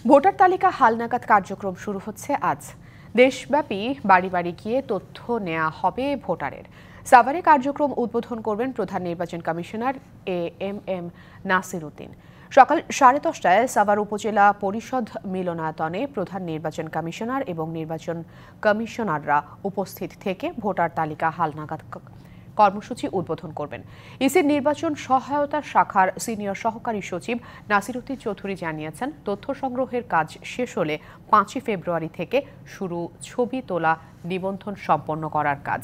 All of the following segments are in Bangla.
ভোটার তালিকা হালনাগাদ কার্যক্রম শুরু হচ্ছে আজ। দেশব্যাপী বাড়ি বাড়ি গিয়ে তথ্য নেওয়া হবে ভোটারের। সাভারে কার্যক্রম উদ্বোধন করবেন প্রধান নির্বাচন কমিশনার এম নাসির উদ্দিন। সকাল 10:30টায় সাভার উপজেলা পরিষদ মিলনায়তনে প্রধান নির্বাচন কমিশনার এবং নির্বাচন কমিশনাররা উপস্থিত থেকে ভোটার তালিকা হালনাগাদ কর্মসূচি উদ্বোধন করবেন। ইসির নির্বাচন সহায়তা শাখার সিনিয়র সহকারী সচিব নাসির উদ্দিন চৌধুরী জানিয়েছেন, তথ্য সংগ্রহের কাজ শেষ হলে 5 ফেব্রুয়ারি থেকে শুরু ছবি তোলা নিবন্ধন সম্পন্ন করার কাজ।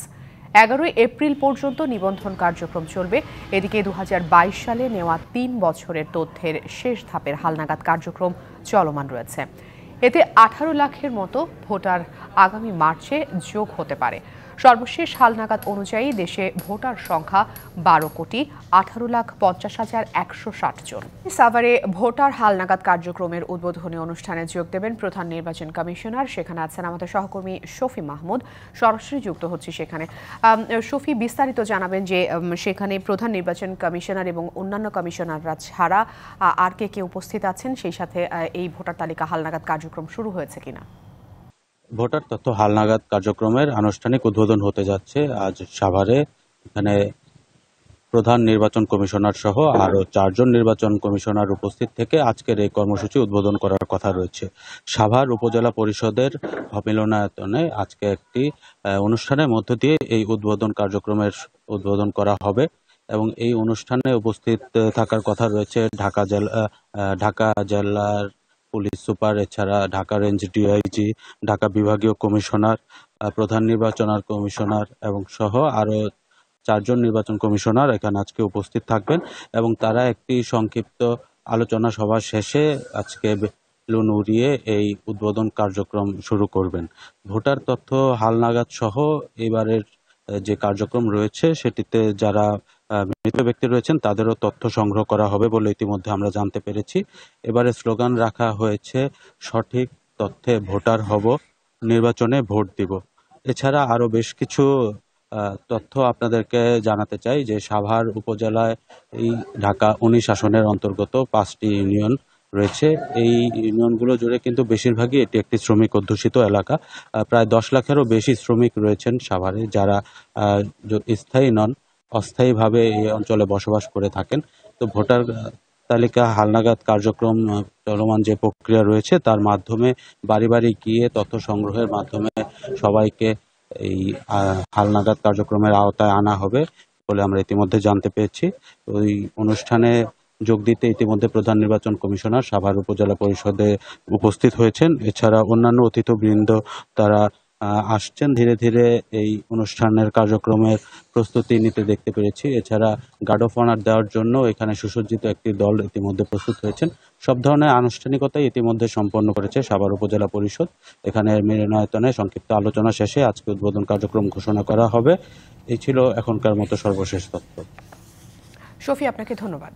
11 এপ্রিল পর্যন্ত নিবন্ধন কার্যক্রম চলবে। এদিকে 2022 সালে নেওয়া 3 বছরের তথ্যের শেষ ধাপের হালনাগাদ কার্যক্রম চলমান রয়েছে। এতে 18 লাখের মতো ভোটার আগামী মার্চে যোগ হতে পারে। সর্বশেষ হালনাগাদ অনুযায়ী দেশে ভোটার সংখ্যা 12,18,50,160 জন। সাভারে ভোটার হালনাগাদ কার্যক্রমের উদ্বোধনী অনুষ্ঠানে যোগ দেবেন প্রধান নির্বাচন কমিশনার। সেখানে আছেন আমাদের সহকর্মী শফি মাহমুদ, সরাসরি যুক্ত হচ্ছে সেখানে। শফি, বিস্তারিত জানাবেন যে সেখানে প্রধান নির্বাচন কমিশনার এবং অন্যান্য কমিশনাররা ছাড়া আর কে উপস্থিত আছেন, সেই সাথে এই ভোটার তালিকা হালনাগাদ কার্যক্রম শুরু হয়েছে কিনা? ভোটার তথ্য হালনাগাদ কার্যক্রমের আনুষ্ঠানিক উদ্বোধন হতে যাচ্ছে আজ সাভারে। এখানে প্রধান নির্বাচন কমিশনার সহ আরও 4 জন নির্বাচন কমিশনার উপস্থিত থেকে আজকের এই কর্মসূচি উদ্বোধন করার কথা রয়েছে। সাভার উপজেলা পরিষদের মিলনায়তনে আজকে একটি অনুষ্ঠানের মধ্য দিয়ে এই উদ্বোধন কার্যক্রমের উদ্বোধন করা হবে এবং এই অনুষ্ঠানে উপস্থিত থাকার কথা রয়েছে ঢাকা জেলার পুলিশ সুপার, এছাড়া ঢাকা রেঞ্জ ডিআইজি, ঢাকা বিভাগীয় কমিশনার, প্রধান নির্বাচন কমিশনার এবং সহ আরো 4 জন নির্বাচন কমিশনার এখানে আজকে উপস্থিত থাকবেন এবং তারা একটি সংক্ষিপ্ত আলোচনা সভা শেষে আজকে বেলুন উড়িয়ে এই উদ্বোধন কার্যক্রম শুরু করবেন। ভোটার তথ্য হালনাগাদ সহ এবারের যে কার্যক্রম রয়েছে সেটিতে যারা মৃত ব্যক্তি রয়েছেন তাদেরও তথ্য সংগ্রহ করা হবে বলে ইতিমধ্যে আমরা জানতে পেরেছি। এবারে স্লোগান রাখা হয়েছে, সঠিক তথ্যে ভোটার হব, নির্বাচনে ভোট দিব। এছাড়া আরো বেশ কিছু তথ্য আপনাদেরকে জানাতে চাই যে সাভার উপজেলায় এই ঢাকা 19 আসনের অন্তর্গত 5টি ইউনিয়ন রয়েছে। এই ইউনিয়নগুলো জুড়ে কিন্তু বেশিরভাগই এটি একটি শ্রমিক অধ্যুষিত এলাকা। প্রায় 10 লাখেরও বেশি শ্রমিক রয়েছেন সাভারে, যারা স্থায়ী নন, অস্থায়ীভাবে এই অঞ্চলে বসবাস করে থাকেন। তো ভোটার তালিকা হালনাগাদ কার্যক্রম চলমান যে প্রক্রিয়া রয়েছে তার মাধ্যমে বাড়ি বাড়ি গিয়ে তথ্য সংগ্রহের মাধ্যমে সবাইকে এই হালনাগাদ কার্যক্রমের আওতায় আনা হবে বলে আমরা ইতিমধ্যে জানতে পেরেছি। ওই অনুষ্ঠানে যোগ দিতে ইতিমধ্যে প্রধান নির্বাচন কমিশনার সাভার উপজেলা পরিষদে উপস্থিত হয়েছেন। এছাড়া অন্যান্য অতিথিবৃন্দ তারা আসছেন ধীরে ধীরে এই অনুষ্ঠানের কার্যক্রমের প্রস্তুতি নিতে দেখতে পেরেছি। এছাড়া গার্ড অফ অনার দেওয়ার জন্য এখানে সুসজ্জিত একটি দল ইতিমধ্যে প্রস্তুত হয়েছেন। সব ধরনের আনুষ্ঠানিকতাই ইতিমধ্যে সম্পন্ন করেছে সাভার উপজেলা পরিষদ। এখানে মিলনায়তনে সংক্ষিপ্ত আলোচনা শেষে আজকে উদ্বোধন কার্যক্রম ঘোষণা করা হবে। এই ছিল এখনকার মতো সর্বশেষ তথ্য। শফি, আপনাকে ধন্যবাদ।